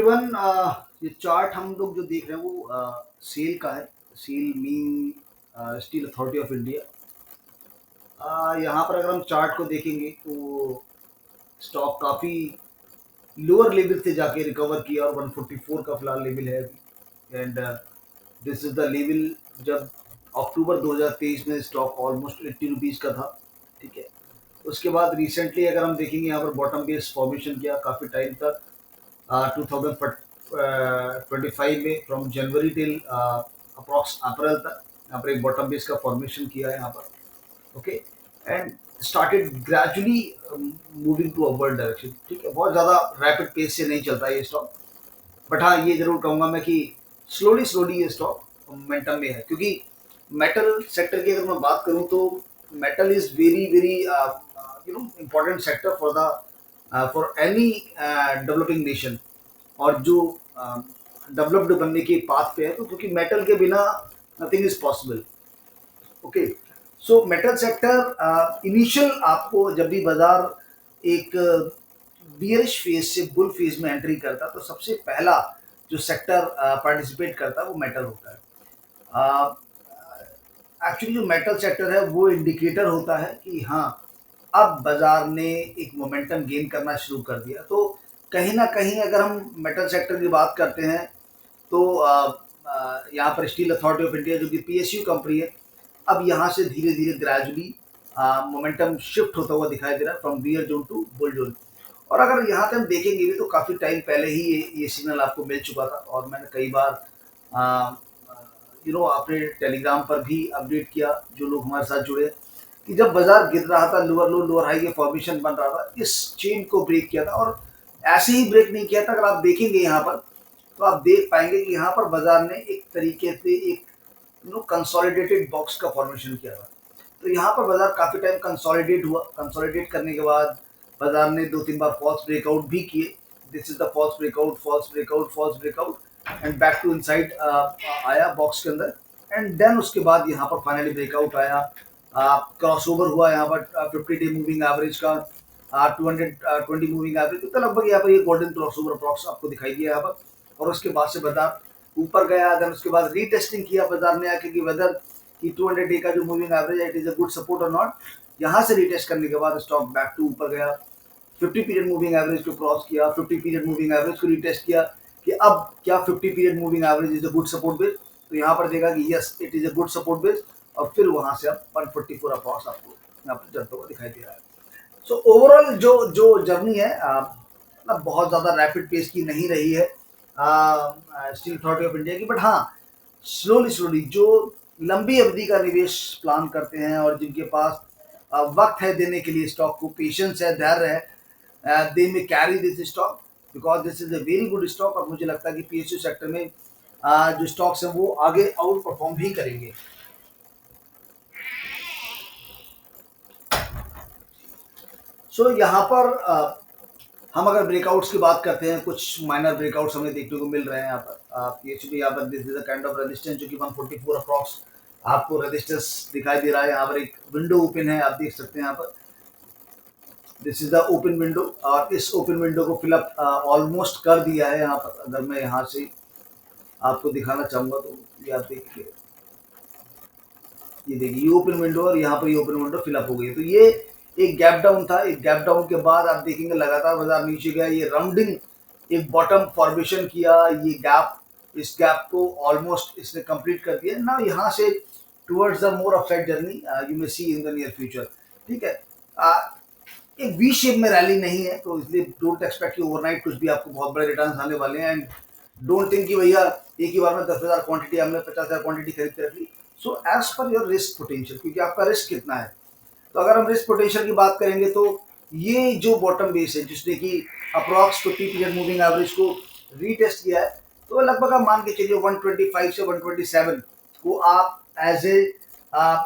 Even ये chart हम लोग जो देख रहे हैं वो सेल का है। SAIL mean Steel Authority of India. यहाँ पर अगर हम चार्ट को देखेंगे तो स्टॉक काफ़ी लोअर लेवल से जाके रिकवर किया और 144 का फिलहाल लेवल है अभी। And this is the level जब अक्टूबर 2023 में स्टॉक ऑलमोस्ट 80 रुपीज़ का था। ठीक है। उसके बाद रिसेंटली अगर हम देखेंगे यहाँ पर बॉटम बेस फॉर्मेशन किया काफ़ी टाइम तक 2025 में फ्रॉम जनवरी टिल अप्रॉक्स अप्रैल तक यहाँ पर एक बॉटम बेस का फॉर्मेशन किया है यहाँ पर। Okay. And started gradually moving to upward direction. ठीक है, बहुत ज़्यादा रैपिड पेस से नहीं चलता ये स्टॉक, बट हाँ ये जरूर कहूँगा मैं कि स्लोली स्लोली ये स्टॉक मोमेंटम में है, क्योंकि मेटल सेक्टर की अगर मैं बात करूँ तो metal is very very important sector for the for any developing nation. और जो डेवलप्ड बनने के पाथ पे है, तो क्योंकि मेटल के बिना nothing is possible. Okay. So metal sector initial आपको जब भी बाजार एक बियरिश फेज से बुल फेज में एंट्री करता, तो सबसे पहला जो सेक्टर पार्टिसिपेट करता है वो मेटल होता है। एक्चुअली जो मेटल सेक्टर है वो इंडिकेटर होता है कि हाँ अब बाजार ने एक मोमेंटम गेन करना शुरू कर दिया। तो कहीं ना कहीं अगर हम मेटल सेक्टर की बात करते हैं तो यहाँ पर स्टील अथॉरिटी ऑफ इंडिया जो कि पीएसयू कंपनी है, अब यहाँ से धीरे धीरे ग्रेजुअली मोमेंटम शिफ्ट होता हुआ दिखाई दे रहा है from bear zone to bull zone. और अगर यहाँ से हम देखेंगे भी तो काफ़ी टाइम पहले ही ये सिग्नल आपको मिल चुका था, और मैंने कई बार अपने टेलीग्राम पर भी अपडेट किया जो लोग हमारे साथ जुड़े, कि जब बाजार गिर रहा था लोअर लो लोअर हाई के फॉर्मेशन बन रहा था, इस चेन को ब्रेक किया था। और ऐसे ही ब्रेक नहीं किया था, अगर आप देखेंगे यहाँ पर तो आप देख पाएंगे कि यहाँ पर बाजार ने एक तरीके से एक कंसोलिडेटेड बॉक्स का फॉर्मेशन किया था। तो यहाँ पर बाजार काफी टाइम कंसोलिडेट हुआ, कंसोलिडेट करने के बाद बाजार ने दो तीन बार फॉल्स ब्रेकआउट भी किए। This is the false breakout, false breakout, false breakout, and back to inside आया बॉक्स के अंदर। एंड देन उसके बाद यहाँ पर फाइनली ब्रेकआउट आया, क्रॉस ओवर हुआ यहाँ पर 50 डे मूविंग एवरेज का 220 मूविंग एवरेज, तो लगभग यहाँ पर ये गोल्डन क्रॉस ओवर अप्रॉक्स आपको दिखाई दिया यहाँ पर। और उसके बाद से बाजार ऊपर गया, देन उसके बाद रीटेस्टिंग किया बाजार ने आके कि वेदर कि 200 डे का जो मूविंग एवरेज है it is a good support और नॉट। यहाँ से रीटेस्ट करने के बाद स्टॉक बैक टू ऊपर गया, 50 पीरियड मूविंग एवरेज को क्रॉस किया, 50 पीरियड मूविंग एवरेज को रीटेस्ट किया कि अब क्या 50 period moving average is a good support base. तो यहाँ पर देखा कि yes it is a good support base, और फिर वहां से अब 144 अप्रॉक्स आपको यहाँ पर चलता हुआ दिखाई दे रहा है। सो ओवरऑल जो जो जर्नी है मतलब बहुत ज़्यादा रैपिड पेस की नहीं रही है स्टील अथॉरिटी ऑफ इंडिया की, बट हाँ स्लोली स्लोली जो लंबी अवधि का निवेश प्लान करते हैं और जिनके पास वक्त है देने के लिए स्टॉक को, पेशेंस है, धैर्य है, दे में carry this stock because this is a very good stock. और मुझे लगता है कि पीएसयू सेक्टर में जो स्टॉक्स हैं वो आगे आउट परफॉर्म भी करेंगे। सो यहाँ पर हम अगर ब्रेकआउट्स की बात करते हैं, कुछ माइनर ब्रेकआउट्स हमें देखने को मिल रहे हैं यहाँ पर। पीएचडी यहाँ पर this is a kind of resistance जो कि 144 अप्रॉक्स आपको रेजिस्टेंस दिखाई दे रहा है। यहाँ पर एक विंडो ओपन है, आप देख सकते हैं यहाँ पर this is the open window, और इस ओपन विंडो को फिलअप ऑलमोस्ट कर दिया है यहाँ पर। अगर मैं यहाँ से आपको दिखाना चाहूँगा तो ये आप देखिए, ये देखिए ये ओपन विंडो और यहाँ पर ये ओपन विंडो फिलअप हो गई है। तो ये एक गैप डाउन था, एक गैप डाउन के बाद आप देखेंगे लगातार बाजार नीचे गया, ये राउंडिंग एक बॉटम फॉर्मेशन किया, ये गैप, इस गैप को ऑलमोस्ट इसने कंप्लीट कर दिया ना। यहाँ से towards the more upside journey you may see in the near future. ठीक है। एक वी शेप में रैली नहीं है, तो इसलिए डोंट एक्सपेक्ट कि ओवरनाइट कुछ भी आपको बहुत बड़े रिटर्न आने वाले हैं। एंड डोंट थिंक कि भैया एक ही बार में 10,000 क्वांटिटी हमने 50,000 क्वांटिटी खरीद के रख ली। So as per your risk potential, क्योंकि आपका रिस्क कितना है। तो अगर हम रिस्क पोटेंशियल की बात करेंगे तो ये जो बॉटम बेस है जिसने कि अप्रॉक्स 50 पीरियड मूविंग एवरेज को रीटेस्ट किया है, तो लगभग आप मान के चलिए 125 से 127 को आप as a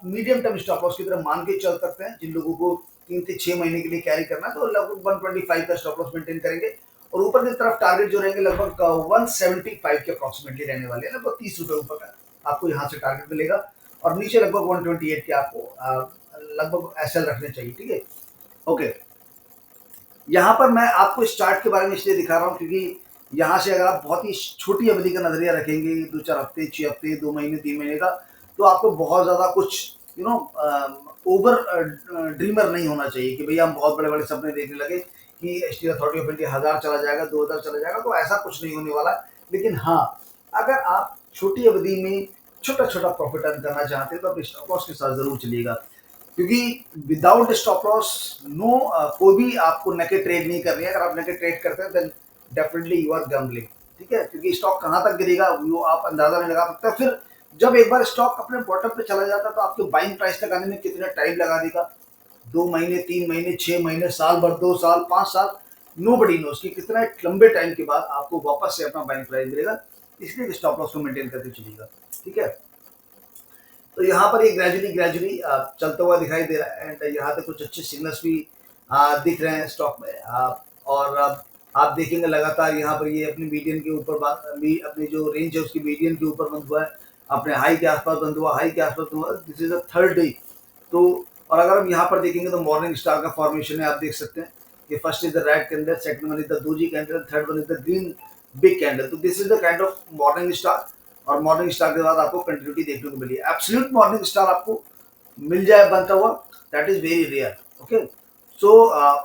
medium term stop loss की तरह मान के चल सकते हैं। जिन लोगों को 3 से 6 महीने के लिए कैरी करना है तो लगभग 125 का स्टॉप लॉस मेंटेन करेंगे, और ऊपर की तरफ टारगेट जो रहेंगे लगभग 175 के अप्रॉक्सीमेटली रहने वाले हैं, लगभग 30 रुपए ऊपर का आपको यहाँ से टारगेट मिलेगा, और नीचे लगभग 128 के आपको लगभग एसएल रखने चाहिए। ठीक है। ओके। यहाँ पर मैं आपको इस चार्ट के बारे में इसलिए दिखा रहा हूँ क्योंकि यहाँ से अगर आप बहुत ही छोटी अवधि का नज़रिया रखेंगे, 2-4 हफ्ते, 6 हफ्ते, 2 महीने, 3 महीने का, तो आपको बहुत ज़्यादा कुछ यू नो ओवर ड्रीमर नहीं होना चाहिए कि भैया हम बहुत बड़े-बड़े सपने देखने लगे कि स्टील अथॉरिटी ऑफ इंडिया 1000 चला जाएगा, 2000 चला जाएगा, तो ऐसा कुछ नहीं होने वाला है। लेकिन हाँ, अगर आप छोटी अवधि में छोटा-छोटा प्रॉफ़िट अर्न करना चाहते हैं, तो आप स्टॉप लॉस के साथ ज़रूर चलिएगा। क्योंकि विदाउट स्टॉप लॉस कोई भी आपको नेकेड ट्रेड नहीं करनी है। अगर आप नेकेड ट्रेड करते हैं then definitely you are gambling, ठीक है? क्योंकि स्टॉक कहाँ तक गिरेगा वो आप अंदाजा नहीं लगा सकते। फिर जब एक बार स्टॉक अपने बॉटम पे चला जाता है तो आपके बाइंग प्राइस तक आने में कितना टाइम लगा देगा, 2 महीने, 3 महीने, 6 महीने, साल भर, 2 साल, 5 साल, नोबडी नोज कि कितना लंबे टाइम के बाद आपको वापस से अपना बाइंग प्राइस मिलेगा। इसलिए स्टॉप लॉस को मेंटेन करके चलिएगा, ठीक है? तो यहाँ पर ये ग्रेजुअली ग्रेजुअली चलता हुआ दिखाई दे रहा है एंड यहाँ पे कुछ अच्छे सिग्नल्स भी दिख रहे हैं स्टॉक में। और अब आप देखेंगे लगातार यहाँ पर ये अपनी मीडियन के ऊपर अपनी जो रेंज है उसकी मीडियन के ऊपर बंद हुआ है, अपने हाई के आसपास बंद हुआ, हाई के आसपास बंद हुआ। This is the third day. तो और अगर हम यहाँ पर देखेंगे तो मॉर्निंग स्टार का फॉर्मेशन है, आप देख सकते हैं कि first is the red candle, second one is the doji candle, third one is the green big candle. तो this is the kind of morning star. और मॉर्निंग स्टार के बाद आपको कंटिन्यूटी देखने को मिली है। एब्सोल्यूट मॉर्निंग स्टार आपको मिल जाए बनता हुआ, that is very rare. Okay, so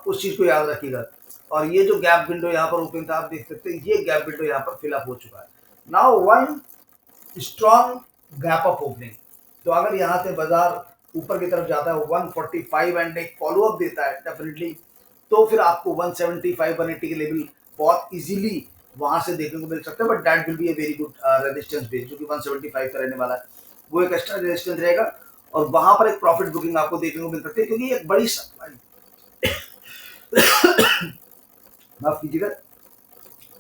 उस चीज को याद रखिएगा। और ये जो गैप विंडो यहाँ पर ओपन था आप देख सकते हैं, ये गैप विंडो यहाँ पर फिलअप हो चुका है। Now one strong gap up opening. तो अगर यहाँ से बाजार ऊपर की तरफ जाता है 145 एंड एक फॉलो अप देता है डेफिनेटली, तो फिर आपको 175 180 के लेवल बहुत इजीली वहां से देखने को मिल सकता है। But that will be a very good resistance base जो कि 175 का रहने वाला है, वो एक एक्स्ट्रा रेजिस्टेंस रहेगा। और वहां पर एक प्रॉफिट बुकिंग आपको देखने को मिल सकती है क्योंकि एक बड़ी सप्लाई माफ कीजिएगा,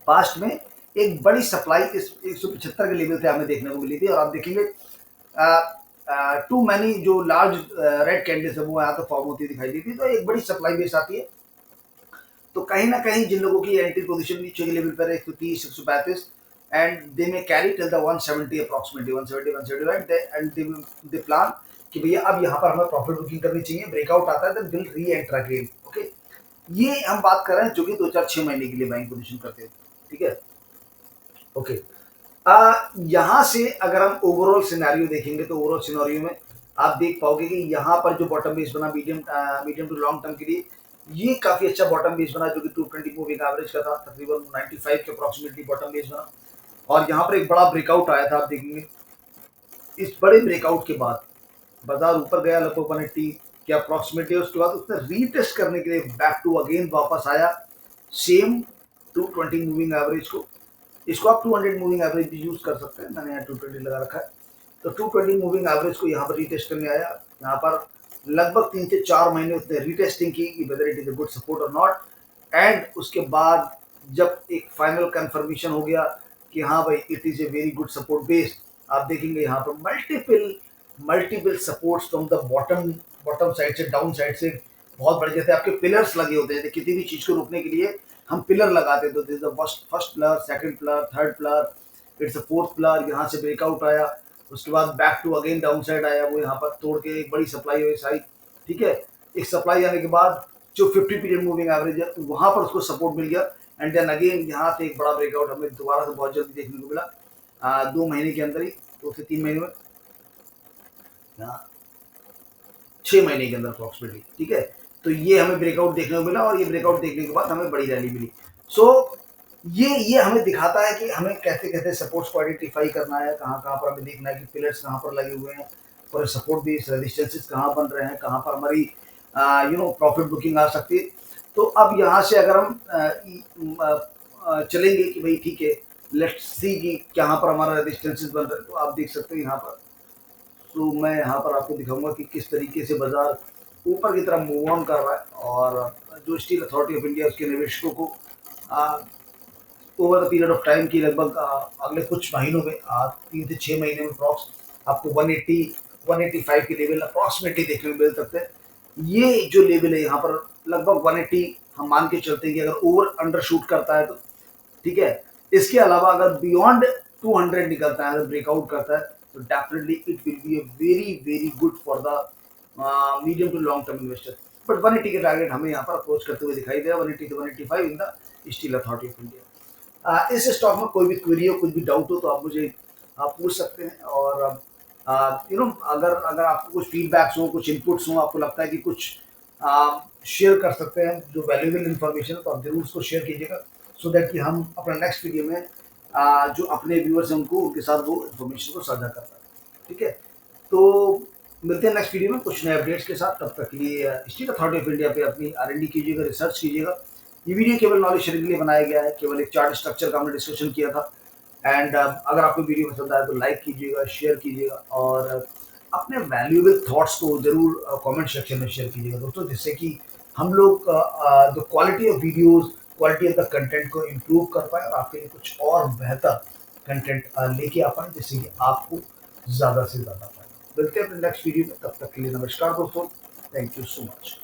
पास्ट में एक बड़ी सप्लाई इस 175 के लेवल से हमें देखने को मिली थी। और आप देखेंगे टू मैनी जो लार्ज रेड कैंडल्स है वो यहाँ तो फॉर्म होती दिखाई दी थी, तो एक बड़ी सप्लाई बेस आती है। तो कहीं ना कहीं जिन लोगों की एंट्री पोजीशन नीचे के लेवल पर है 130 135 एंड दे में carry till the 170 approximately 170 175 and they plan कि भैया अब यहाँ पर हमें प्रॉफिट बुकिंग करनी चाहिए। ब्रेकआउट आता है then will reenter again. Okay, ये हम बात कर रहे हैं जो कि 2 4 6 महीने के लिए बाइंग पोजीशन करते हैं, ठीक है? ओके, यहाँ से अगर हम ओवरऑल सिनेरियो देखेंगे तो ओवरऑल सिनेरियो में आप देख पाओगे कि यहाँ पर जो बॉटम बेस बना मीडियम टू लॉन्ग टर्म के लिए, ये काफी अच्छा बॉटम बेस बना जो कि 220 मूविंग एवरेज का था, तकरीबन 95 के अप्रॉक्सिमेटली बॉटम बेस बना। और यहाँ पर एक बड़ा ब्रेकआउट आया था, आप देखेंगे इस बड़े ब्रेकआउट के बाद बाजार ऊपर गया लगभग 180 के अप्रॉक्सिमेटली। उसके बाद उसने रीटेस्ट करने के लिए बैक टू अगेन वापस आया सेम 220 मूविंग एवरेज को। इसको आप 200 मूविंग एवरेज भी यूज कर सकते हैं, मैंने यहाँ 220 लगा रखा है। तो 220 मूविंग एवरेज को यहाँ पर रीटेस्ट करने आया। यहाँ पर लगभग 3 से 4 महीने उसने रीटेस्टिंग की whether it is a good support और नॉट। एंड उसके बाद जब एक फाइनल कंफर्मेशन हो गया कि हाँ भाई it is a very good support base, आप देखेंगे यहाँ पर multiple multiple supports from the bottom bottom side से डाउन साइड से बहुत बड़े, जैसे आपके पिलर्स लगे होते हैं किसी भी चीज को रोकने के लिए हम पिलर लगाते हैं। तो this the first pillar, second pillar, third pillar, it's a fourth pillar. यहाँ से ब्रेकआउट आया, उसके बाद back to again downside आया, वो यहाँ पर तोड़ के एक बड़ी सप्लाई हुई साइड, ठीक है? एक सप्लाई आने के बाद जो 50 पीरियड मूविंग एवरेज है वहां पर उसको सपोर्ट मिल गया एंड देन अगेन यहाँ से एक बड़ा ब्रेकआउट हमें दोबारा से बहुत जल्दी देखने को मिला 2 महीने के अंदर ही, 2 से 3 महीने में, 6 महीने के अंदर अप्रॉक्सिमेटली, ठीक है? तो ये हमें ब्रेकआउट देखने को मिला और ये ब्रेकआउट देखने के बाद हमें बड़ी रैली मिली। सो ये हमें दिखाता है कि हमें कैसे कैसे सपोर्ट्स को आइडेंटिफाई करना है, कहाँ कहाँ पर हमें देखना है कि पिलर्स कहाँ पर लगे हुए हैं और सपोर्ट भी रेजिस्टेंसेस कहाँ बन रहे हैं, कहाँ पर हमारी प्रॉफिट बुकिंग आ सकती है। तो अब यहाँ से अगर हम चलेंगे कि भाई ठीक है लेट्स सी कि कहाँ पर हमारा रेजिस्टेंसेस बन रहे हैं, तो आप देख सकते हैं यहाँ पर। तो मैं यहाँ पर आपको दिखाऊंगा कि किस तरीके से बाजार ऊपर की तरफ मूव ऑन कर रहा है और जो स्टील अथॉरिटी ऑफ इंडिया उसके निवेशकों को over the period of time की लगभग अगले कुछ महीनों में 3 से 6 महीने में अप्रॉक्स आपको 180 185 के लेवल अप्रॉक्सिमेटली देखने को मिल सकते हैं। ये जो लेवल है यहाँ पर लगभग 180 हम मान के चलते हैं कि अगर ओवर अंडर शूट करता है तो ठीक है। इसके अलावा अगर बियॉन्ड 200 निकलता है, ब्रेकआउट करता है, तो definitely it will be a very very good for the medium to long term investor. But 180 के टारगेट हमें यहाँ पर अप्रोच करते हुए दिखाई दिया, 180 से 185 in the steel Authority of India. इस स्टॉक में कोई भी क्वेरी हो, कुछ भी डाउट हो तो आप मुझे पूछ सकते हैं। और अगर अगर आपको कुछ फीडबैक्स हो, कुछ इनपुट्स हो, आपको लगता है कि कुछ शेयर कर सकते हैं जो वैल्यूएबल इन्फॉर्मेशन है, तो आप ज़रूर उसको शेयर कीजिएगा, सो दैट कि हम अपना नेक्स्ट वीडियो में जो अपने व्यूअर्स हैं उनको उनके साथ वो इन्फॉर्मेशन को साझा कर पाएँ। ठीक है? तो मिलते हैं नेक्स्ट वीडियो में कुछ नए अपडेट्स के साथ। तब तक के लिए स्टेट अथॉरिटी ऑफ इंडिया पे अपनी R&D कीजिएगा, रिसर्च कीजिएगा। ये वीडियो केवल नॉलेज शेयरिंग के लिए बनाया गया है, केवल एक चार्ट स्ट्रक्चर का हमने डिस्कशन किया था। एंड अगर आपको वीडियो पसंद आए तो लाइक कीजिएगा, शेयर कीजिएगा और अपने वैल्यूएबल थॉट्स को ज़रूर कमेंट सेक्शन में शेयर कीजिएगा दोस्तों, जिससे कि हम लोग the quality of videos, quality of the content को इम्प्रूव कर पाएँ और आपके लिए कुछ और बेहतर कंटेंट लेके आ पाएँ, जिससे कि आपको ज़्यादा से ज़्यादा फ़ायदा हो। मिलते हैं अपने नेक्स्ट वीडियो में, तब तक के लिए नमस्कार दोस्तों। Thank you so much.